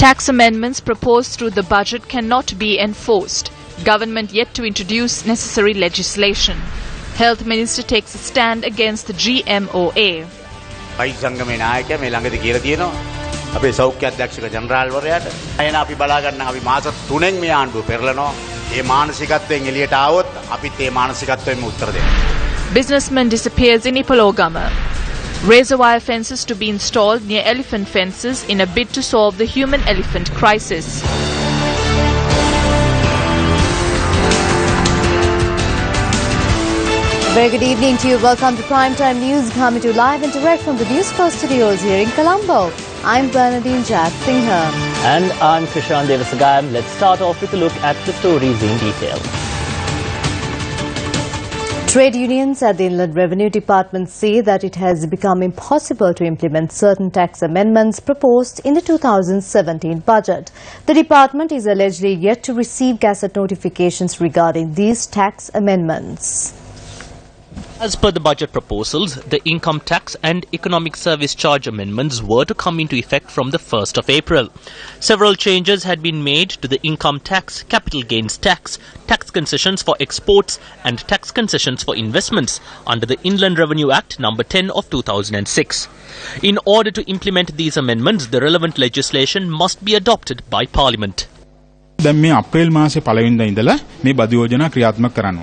Tax amendments proposed through the budget cannot be enforced. Government yet to introduce necessary legislation. Health Minister takes a stand against the GMOA. අපේ සෞඛ්‍ය අධ්‍යක්ෂක general වරයාට එන අපි බලා ගන්න අපි මාස 3න් මේ ආණ්ඩුව පෙරලනවා. ඒ මානසිකත්වයෙන් එළියට ආවොත් අපිත් ඒ මානසිකත්වයෙන්ම උත්තර දෙනවා. Businessman disappears in Ipologama. Razor wire fences to be installed near elephant fences in a bid to solve the human-elephant crisis. Very good evening to you. Welcome to Primetime News, coming to you live and direct from the Newsfirst studios here in Colombo. I'm Bernadine Jack Singha. And I'm Krishan Devasagam. Let's start off with a look at the stories in detail. Trade unions at the Inland Revenue Department say that it has become impossible to implement certain tax amendments proposed in the 2017 budget. The department is allegedly yet to receive gazette notifications regarding these tax amendments. As per the budget proposals, the income tax and economic service charge amendments were to come into effect from the 1st of April. Several changes had been made to the income tax, capital gains tax, tax concessions for exports and tax concessions for investments under the Inland Revenue Act number 10 of 2006. In order to implement these amendments, the relevant legislation must be adopted by Parliament.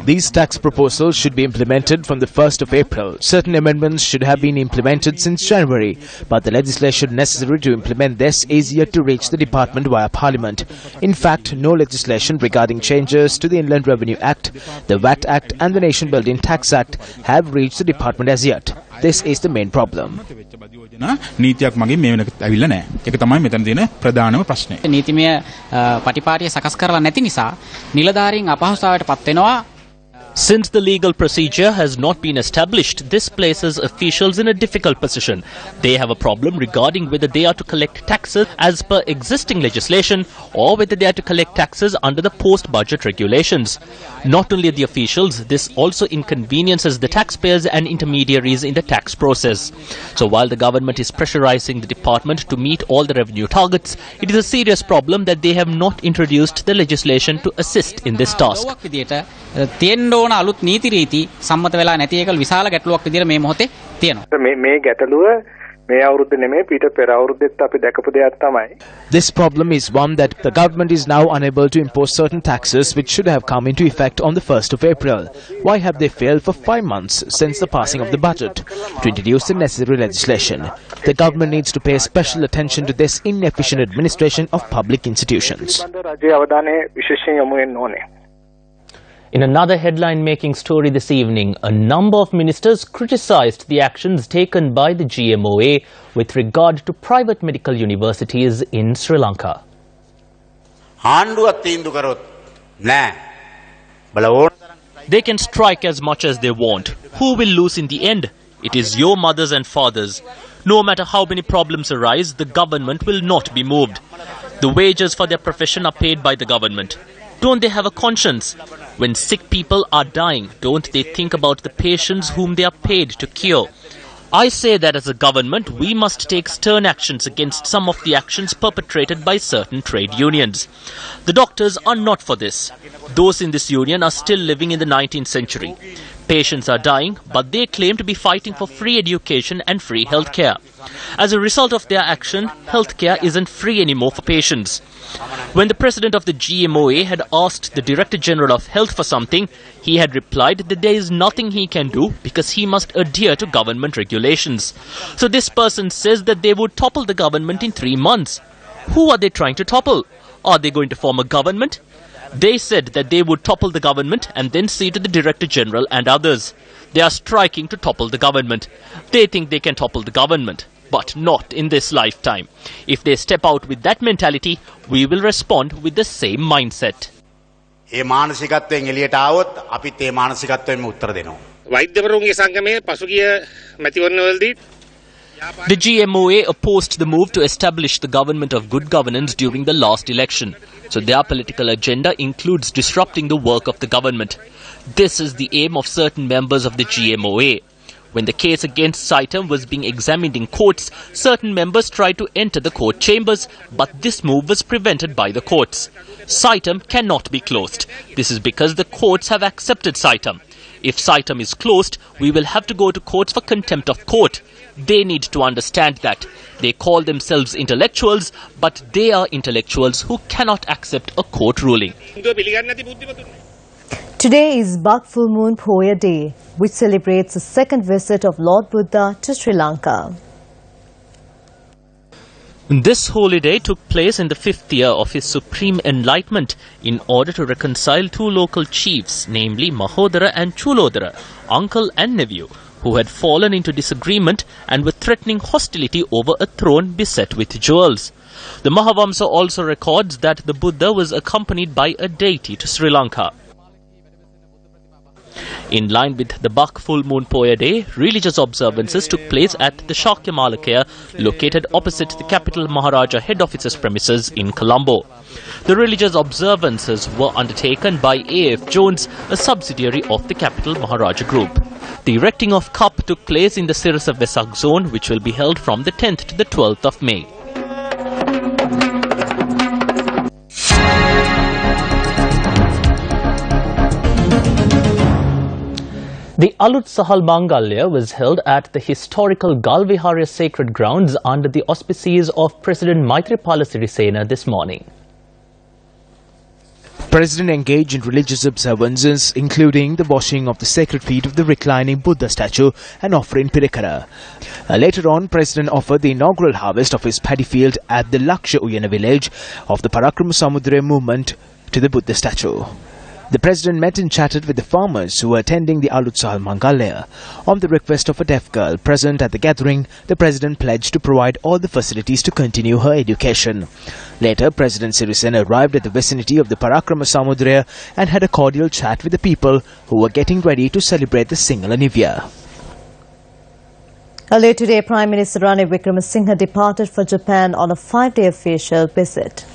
These tax proposals should be implemented from the 1st of April. Certain amendments should have been implemented since January, but the legislation necessary to implement this is yet to reach the department via Parliament. In fact, no legislation regarding changes to the Inland Revenue Act, the VAT Act and the Nation Building Tax Act have reached the department as yet. This is the main problem. Since the legal procedure has not been established, this places officials in a difficult position. They have a problem regarding whether they are to collect taxes as per existing legislation or whether they are to collect taxes under the post-budget regulations. Not only the officials, this also inconveniences the taxpayers and intermediaries in the tax process. So while the government is pressurizing the department to meet all the revenue targets, it is a serious problem that they have not introduced the legislation to assist in this task. ඕන අලුත් නීති රීති සම්මත වෙලා නැති එක විශාල ගැටලුවක් විදිහට මේ මොහොතේ තියෙනවා. මේ ගැටලුව මේ අවුරුද්ද නෙමෙයි පීට පෙර අවුරුද්දෙත් අපි දැකපු දෙයක් තමයි. This problem is one that the government is now unable to impose certain taxes which should have come into effect on the 1st of April. Why have they failed for 5 months since the passing of the budget to introduce the necessary legislation? The government needs to pay special attention to this inefficient administration of public institutions. In another headline-making story this evening, a number of ministers criticized the actions taken by the GMOA with regard to private medical universities in Sri Lanka. They can strike as much as they want. Who will lose in the end? It is your mothers and fathers. No matter how many problems arise, the government will not be moved. The wages for their profession are paid by the government. Don't they have a conscience? When sick people are dying, don't they think about the patients whom they are paid to cure? I say that as a government, we must take stern actions against some of the actions perpetrated by certain trade unions. The doctors are not for this. Those in this union are still living in the 19th century. Patients are dying, but they claim to be fighting for free education and free healthcare. As a result of their action, healthcare isn't free anymore for patients. When the president of the GMOA had asked the Director General of Health for something, he had replied that there is nothing he can do because he must adhere to government regulations. So this person says that they would topple the government in 3 months. Who are they trying to topple? Are they going to form a government? They said that they would topple the government and then see to the Director General and others. They are striking to topple the government. They think they can topple the government. But not in this lifetime. If they step out with that mentality, we will respond with the same mindset. ඒ මානසිකත්වයෙන් එළියට ආවොත් අපිත් ඒ මානසිකත්වයෙන්ම උත්තර දෙනවා. වෛද්‍යවරුන්ගේ සංගමයේ පසුගිය මැතිවරණවලදී The GMOA opposed the move to establish the government of good governance during the last election. So their political agenda includes disrupting the work of the government. This is the aim of certain members of the GMOA. When the case against Saitam was being examined in courts, certain members tried to enter the court chambers, but this move was prevented by the courts. Saitam cannot be closed. This is because the courts have accepted Saitam. If Saitam is closed, we will have to go to courts for contempt of court. They need to understand that. They call themselves intellectuals, but they are intellectuals who cannot accept a court ruling. Today is Bak Full Moon Poya Day, which celebrates the second visit of Lord Buddha to Sri Lanka. This holy day took place in the 5th year of his supreme enlightenment in order to reconcile two local chiefs, namely Mahodara and Chulodara, uncle and nephew, who had fallen into disagreement and were threatening hostility over a throne beset with jewels. The Mahavamsa also records that the Buddha was accompanied by a deity to Sri Lanka. In line with the Bak Full Moon Poya Day, religious observances took place at the Shakya Malakaya, located opposite the capital Maharaja head office's premises in Colombo. The religious observances were undertaken by A.F. Jones, a subsidiary of the capital Maharaja group. The erecting of cup took place in the Sirasa Vesak zone, which will be held from the 10th to the 12th of May. The Alut Sahal Mangalya was held at the historical Galviharya Sacred Grounds under the auspices of President Maithripala Sirisena this morning. President engaged in religious observances, including the washing of the sacred feet of the reclining Buddha statue and offering pirikara. Later on, President offered the inaugural harvest of his paddy field at the Laksha Uyana village of the Parakrama Samudra movement to the Buddha statue. The President met and chatted with the farmers who were attending the Alut Sahal Mangalya. On the request of a deaf girl present at the gathering, the President pledged to provide all the facilities to continue her education. Later, President Sirisena arrived at the vicinity of the Parakrama Samudra and had a cordial chat with the people who were getting ready to celebrate the Sinhala New Year. Earlier today, Prime Minister Ranil Wickremesinghe departed for Japan on a 5-day official visit.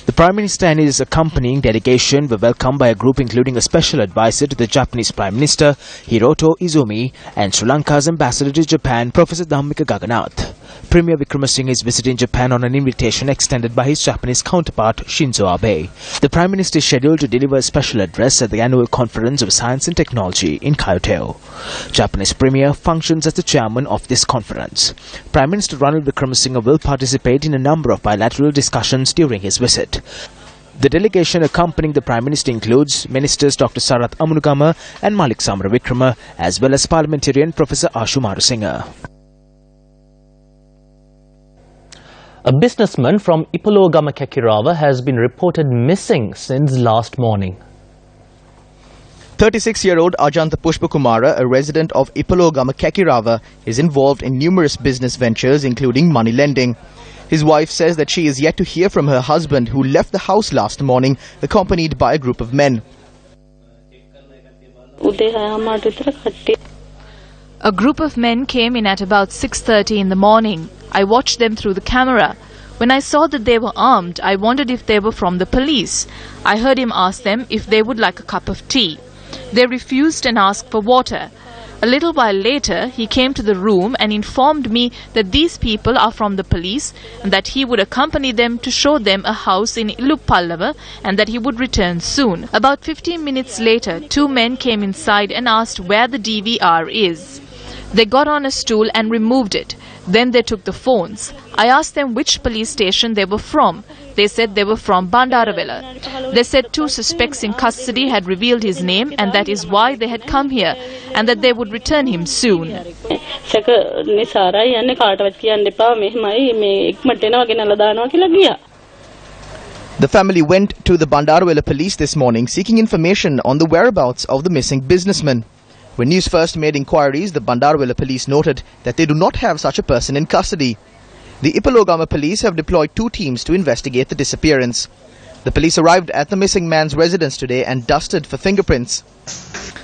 The Prime Minister and his accompanying delegation were welcomed by a group including a special advisor to the Japanese Prime Minister, Hiroto Izumi, and Sri Lanka's ambassador to Japan, Professor Dhammika Gaganath. Premier Wickremesinghe is visiting Japan on an invitation extended by his Japanese counterpart, Shinzo Abe. The Prime Minister is scheduled to deliver a special address at the annual Conference of Science and Technology in Kyoto. Japanese Premier functions as the chairman of this conference. Prime Minister Ranil Wickremesinghe will participate in a number of bilateral discussions during his visit. The delegation accompanying the Prime Minister includes Ministers Dr. Sarath Amunugama and Malik Samaravikrama, as well as Parliamentarian Professor Ashu Marusinghe. A businessman from Ipologama Kakirava has been reported missing since last morning. 36-year-old Ajanta Pushpakumara, a resident of Ipologama Kakirava, is involved in numerous business ventures including money lending. His wife says that she is yet to hear from her husband, who left the house last morning accompanied by a group of men. A group of men came in at about 6:30 in the morning. I watched them through the camera. When I saw that they were armed, I wondered if they were from the police. I heard him ask them if they would like a cup of tea. They refused and asked for water. A little while later, he came to the room and informed me that these people are from the police and that he would accompany them to show them a house in Ilupallava and that he would return soon. About 15 minutes later, two men came inside and asked where the DVR is. They got on a stool and removed it. Then they took the phones. I asked them which police station they were from. They said they were from Bandaravela. They said two suspects in custody had revealed his name and that is why they had come here and that they would return him soon. The family went to the Bandaravela police this morning seeking information on the whereabouts of the missing businessman. When News First made inquiries, the Bandaravela police noted that they do not have such a person in custody. The Ipologama police have deployed 2 teams to investigate the disappearance. The police arrived at the missing man's residence today and dusted for fingerprints.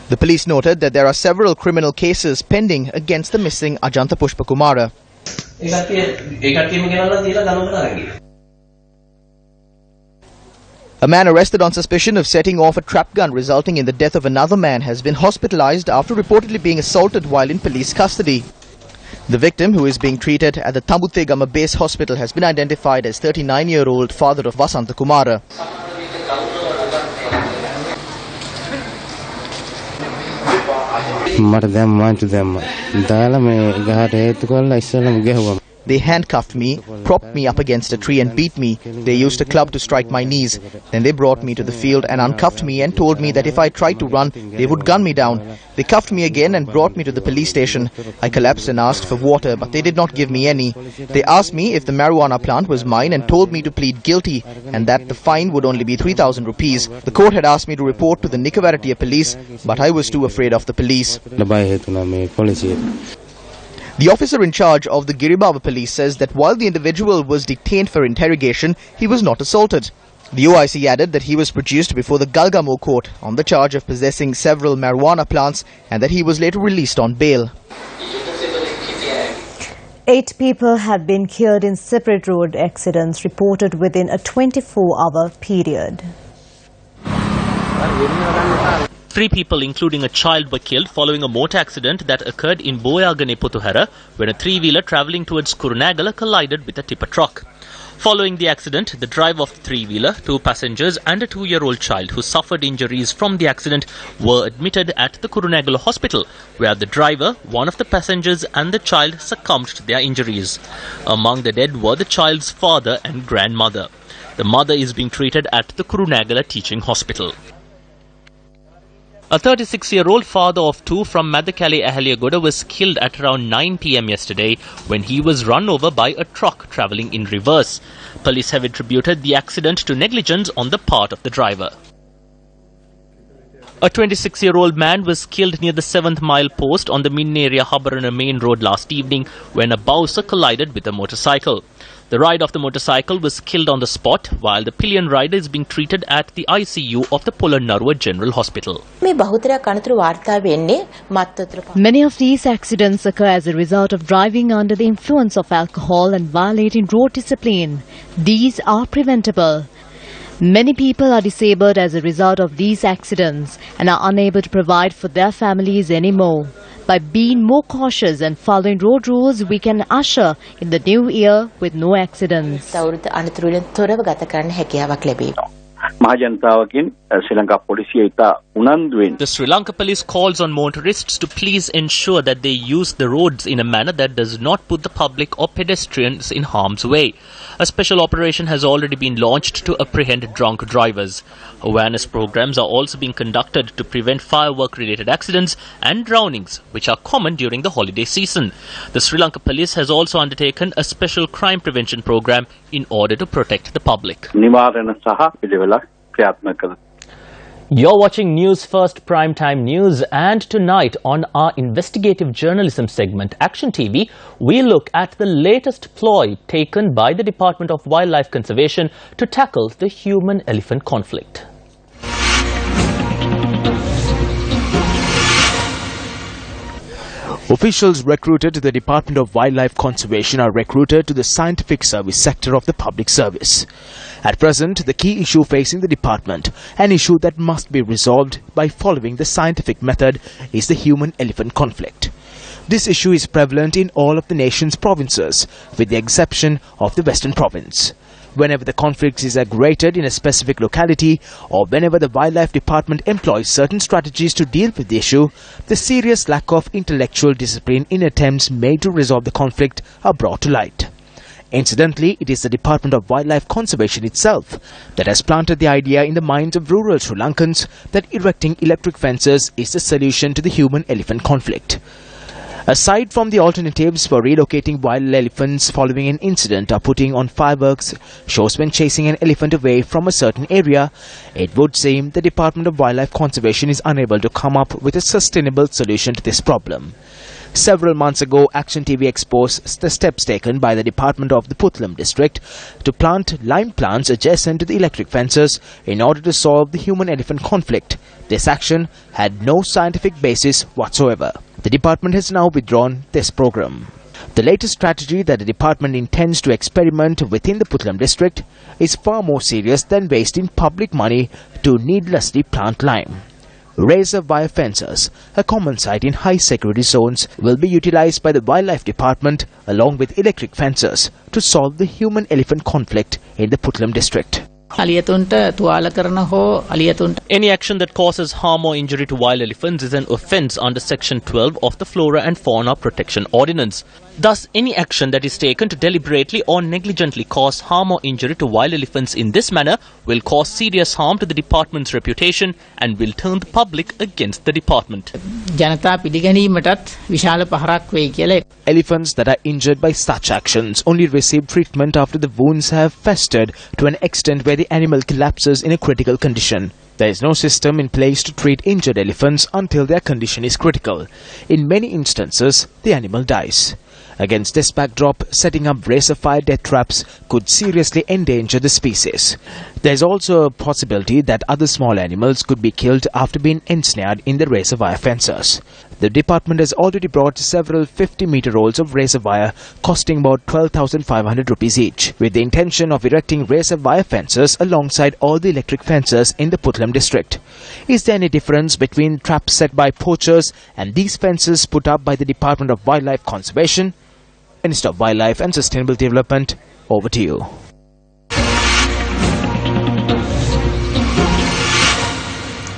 The police noted that there are several criminal cases pending against the missing Ajanta Pushpakumara. A man arrested on suspicion of setting off a trap gun resulting in the death of another man has been hospitalized after reportedly being assaulted while in police custody. The victim, who is being treated at the Tambutegama Base Hospital, has been identified as 39-year-old father of Vasantha Kumara. They handcuffed me, propped me up against a tree and beat me. They used a club to strike my knees. Then they brought me to the field and uncuffed me and told me that if I tried to run, they would gun me down. They cuffed me again and brought me to the police station. I collapsed and asked for water, but they did not give me any. They asked me if the marijuana plant was mine and told me to plead guilty and that the fine would only be 3,000 rupees. The court had asked me to report to the Nikavarattiya police, but I was too afraid of the police. The officer in charge of the Giribaba police says that while the individual was detained for interrogation, he was not assaulted. The OIC added that he was produced before the Galgamo court on the charge of possessing several marijuana plants and that he was later released on bail. 8 people have been killed in separate road accidents reported within a 24-hour period. 3 people, including a child, were killed following a motor accident that occurred in Boyagane Putuhara when a 3-wheeler travelling towards Kurunagala collided with a tipper truck. Following the accident, the driver of the 3-wheeler, 2 passengers and a 2-year-old child who suffered injuries from the accident were admitted at the Kurunagala hospital, where the driver, one of the passengers and the child succumbed to their injuries. Among the dead were the child's father and grandmother. The mother is being treated at the Kurunagala Teaching Hospital. A 36-year-old father of 2 from Madakali Ahaliagoda was killed at around 9 p.m. yesterday when he was run over by a truck travelling in reverse. Police have attributed the accident to negligence on the part of the driver. A 26-year-old man was killed near the 7th mile post on the Min area Habarana main road last evening when a Bowser collided with a motorcycle. The rider of the motorcycle was killed on the spot, while the pillion rider is being treated at the ICU of the Polonnaruwa General Hospital. Many of these accidents occur as a result of driving under the influence of alcohol and violating road discipline. These are preventable. Many people are disabled as a result of these accidents and are unable to provide for their families anymore. By being more cautious and following road rules, we can usher in the new year with no accidents. The Sri Lanka police calls on motorists to please ensure that they use the roads in a manner that does not put the public or pedestrians in harm's way. A special operation has already been launched to apprehend drunk drivers. Awareness programs are also being conducted to prevent firework-related accidents and drownings, which are common during the holiday season. The Sri Lanka police has also undertaken a special crime prevention program in order to protect the public. You're watching News First Primetime News, and tonight on our investigative journalism segment, Action TV, we look at the latest ploy taken by the Department of Wildlife Conservation to tackle the human-elephant conflict. Officials recruited to the Department of Wildlife Conservation are recruited to the scientific service sector of the public service. At present, the key issue facing the department, an issue that must be resolved by following the scientific method, is the human-elephant conflict. This issue is prevalent in all of the nation's provinces, with the exception of the Western Province. Whenever the conflict is aggravated in a specific locality, or whenever the Wildlife Department employs certain strategies to deal with the issue, the serious lack of intellectual discipline in attempts made to resolve the conflict are brought to light. Incidentally, it is the Department of Wildlife Conservation itself that has planted the idea in the minds of rural Sri Lankans that erecting electric fences is the solution to the human-elephant conflict. Aside from the alternatives for relocating wild elephants following an incident or putting on fireworks shows when chasing an elephant away from a certain area, it would seem the Department of Wildlife Conservation is unable to come up with a sustainable solution to this problem. Several months ago, Action TV exposed the steps taken by the Department of the Puttalam district to plant lime plants adjacent to the electric fences in order to solve the human-elephant conflict. This action had no scientific basis whatsoever. The department has now withdrawn this program. The latest strategy that the department intends to experiment within the Puttalam district is far more serious than wasting public money to needlessly plant lime. Razor wire fences, a common sight in high security zones, will be utilized by the Wildlife Department along with electric fences to solve the human-elephant conflict in the Puttalam district. Any action that causes harm or injury to wild elephants is an offence under Section 12 of the Flora and Fauna Protection Ordinance. Thus, any action that is taken to deliberately or negligently cause harm or injury to wild elephants in this manner will cause serious harm to the department's reputation and will turn the public against the department. Elephants that are injured by such actions only receive treatment after the wounds have festered to an extent where the animal collapses in a critical condition. There is no system in place to treat injured elephants until their condition is critical. In many instances, the animal dies. Against this backdrop, setting up razor fire death traps could seriously endanger the species. There is also a possibility that other small animals could be killed after being ensnared in the razor wire fences. The department has already brought several 50-meter rolls of razor wire costing about 12,500 rupees each, with the intention of erecting razor wire fences alongside all the electric fences in the Puttalam district. Is there any difference between traps set by poachers and these fences put up by the Department of Wildlife Conservation? Minister of Wildlife and Sustainable Development, over to you.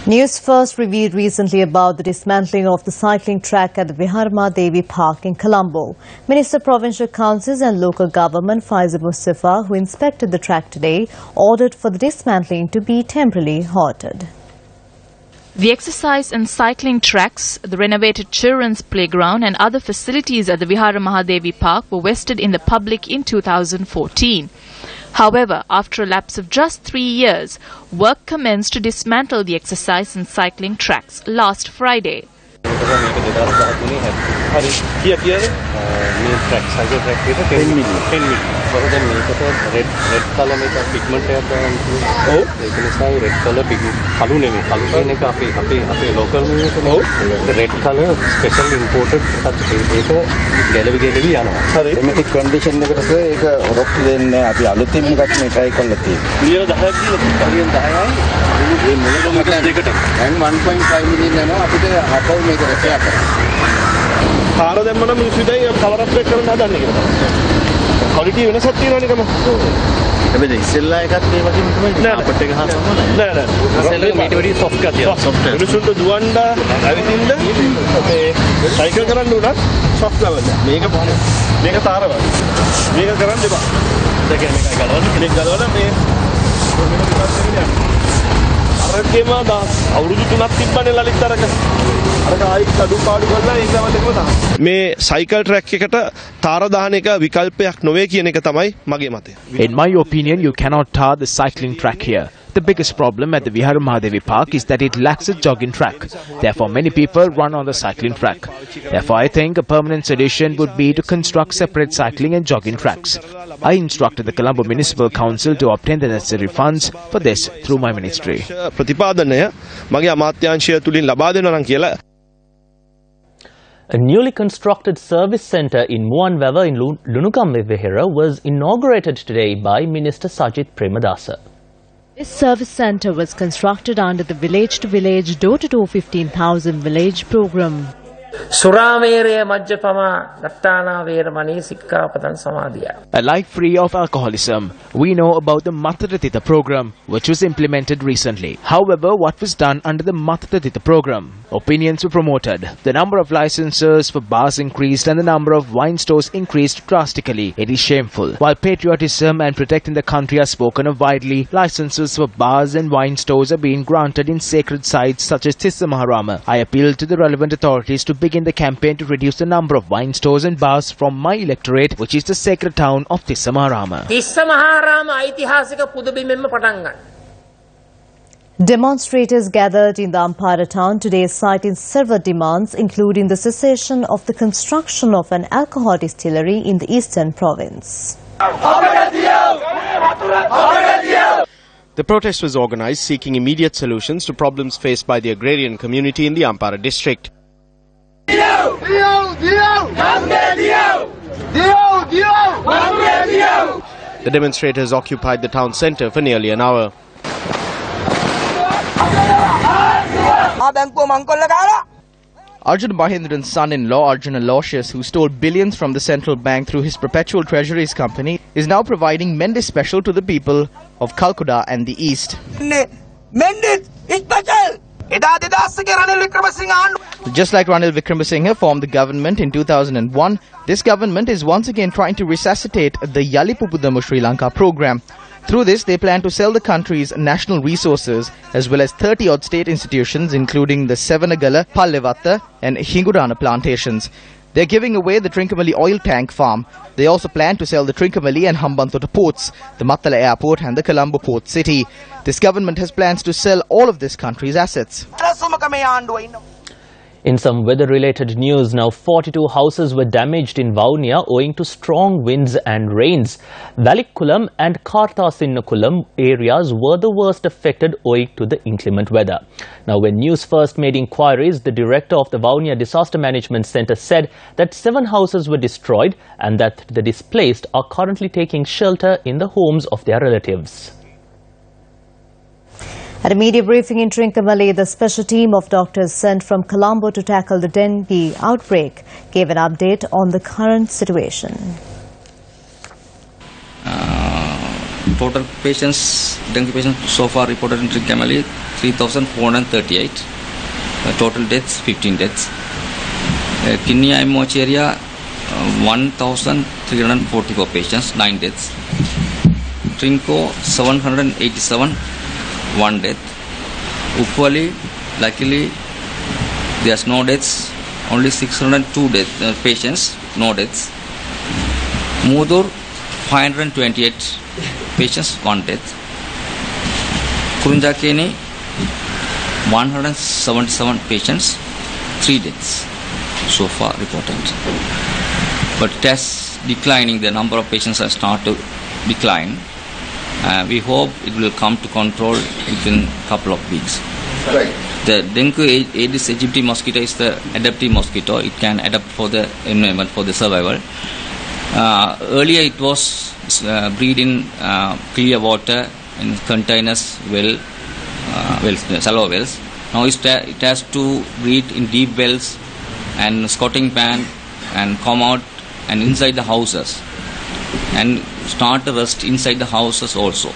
Newsfirst revealed recently about the dismantling of the cycling track at the Viharma Devi Park in Colombo. Minister of Provincial Councils and Local Government Faiza Mustafa, who inspected the track today, ordered for the dismantling to be temporarily halted. The exercise and cycling tracks, the renovated children's playground and other facilities at the Vihara Mahadevi Park were vested in the public in 2014. However, after a lapse of just 3 years, work commenced to dismantle the exercise and cycling tracks last Friday. මේ cycle track එකට තාර දාන එක විකල්පයක් නොවේ කියන එක තමයි මගේ මතය. In my opinion, you cannot tar the cycling track here. The biggest problem at the Vihara Mahadevi Park is that it lacks a jogging track. Therefore, many people run on the cycling track. Therefore, I think a permanent solution would be to construct separate cycling and jogging tracks. I instructed the Colombo Municipal Council to obtain the necessary funds for this through my ministry. ප්‍රතිපාදනය මගේ අමාත්‍යාංශය තුලින් ලබා දෙනවා නම් කියලා. A newly constructed service centre in Muanwava in Lunukambe Vihara was inaugurated today by Minister Sajith Premadasa. This service centre was constructed under the Village to Village Door-to-Door 15,000 village programme. A life free of alcoholism. We know about the Mathatatita program, which was implemented recently. However, what was done under the Mathatatita program? Opinions were promoted. The number of licenses for bars increased and the number of wine stores increased drastically. It is shameful. While patriotism and protecting the country are spoken of widely, licenses for bars and wine stores are being granted in sacred sites such as Tissa Maharama. I appeal to the relevant authorities to begin the campaign to reduce the number of wine stores and bars from my electorate, which is the sacred town of Tissa Maharama. Demonstrators gathered in the Ampara town today citing several demands, including the cessation of the construction of an alcohol distillery in the eastern province. The protest was organised seeking immediate solutions to problems faced by the agrarian community in the Ampara district. The demonstrators occupied the town centre for nearly an hour. Arjun Mahindran's son-in-law, Arjun Aloysius, who stole billions from the central bank through his perpetual treasuries company, is now providing Mendes special to the people of Calcutta and the East. Just like Ranil Wickremesinghe formed the government in 2001, this government is once again trying to resuscitate the Yalipupudammu Sri Lanka program. Through this, they plan to sell the country's national resources as well as 30-odd state institutions, including the Sevanagala, Pallevatta and Hingurana plantations. They're giving away the Trincomalee oil tank farm. They also plan to sell the Trincomalee and Hambantota ports, the Mattala airport and the Colombo port city. This government has plans to sell all of this country's assets. In some weather-related news, now 42 houses were damaged in Vavuniya owing to strong winds and rains. Valikkulam and Karthasinnakulam areas were the worst affected owing to the inclement weather. Now, when News First made inquiries, the director of the Vavuniya Disaster Management Centre said that 7 houses were destroyed and that the displaced are currently taking shelter in the homes of their relatives. At a media briefing in Trincomalee, the special team of doctors sent from Colombo to tackle the dengue outbreak gave an update on the current situation. Total patients, dengue patients so far reported in Trincomalee 3,438. Total deaths 15 deaths. Kidney Mochi area 1,344 patients, 9 deaths. Trinco 787. 1 death. Uppali, luckily, there's no deaths. Only 602 patients, no deaths. Mudur, 528 patients, 1 death. Kurunjakeni, 177 patients, 3 deaths so far reported. But it has declining. The number of patients has started to decline. We hope it will come to control within a couple of weeks. Right. The dengue Aedes aegypti mosquito is the adaptive mosquito. It can adapt for the environment, for the survival. Earlier it was breed in clear water in containers, shallow wells. Now it has to breed in deep wells and squatting pan and come out and inside the houses and start to rest inside the houses also.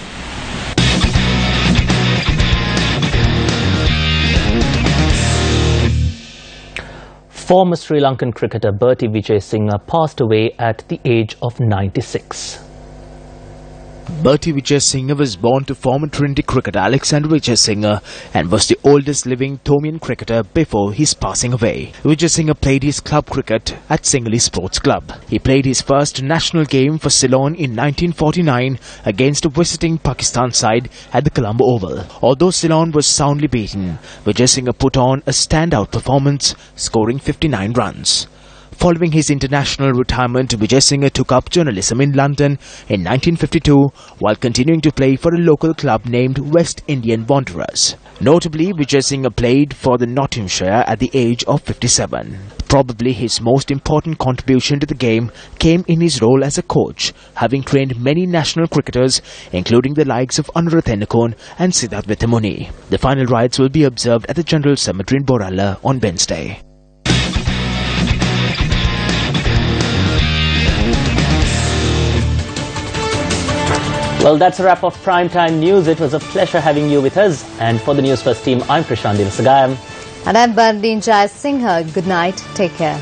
Former Sri Lankan cricketer Bertie Vijayasinghe passed away at the age of 96. Bertie Vijayasinghe was born to former Trinity cricketer Alexander Vijayasinghe and was the oldest living Thomian cricketer before his passing away. Vijayasinghe played his club cricket at Sinhalese Sports Club. He played his first national game for Ceylon in 1949 against a visiting Pakistan side at the Colombo Oval. Although Ceylon was soundly beaten, Vijayasinghe put on a standout performance, scoring 59 runs. Following his international retirement, Vijayasinghe took up journalism in London in 1952 while continuing to play for a local club named West Indian Wanderers. Notably, Vijayasinghe played for the Nottinghamshire at the age of 57. Probably his most important contribution to the game came in his role as a coach, having trained many national cricketers, including the likes of Anuratha Thennakoon and Siddharth Withamuni. The final rites will be observed at the General Cemetery in Boralla on Wednesday. Well, that's a wrap of Primetime News. It was a pleasure having you with us. And for the News First team, I'm Prashant Devasagayam. And I'm Bandin Jai Singha. Good night. Take care.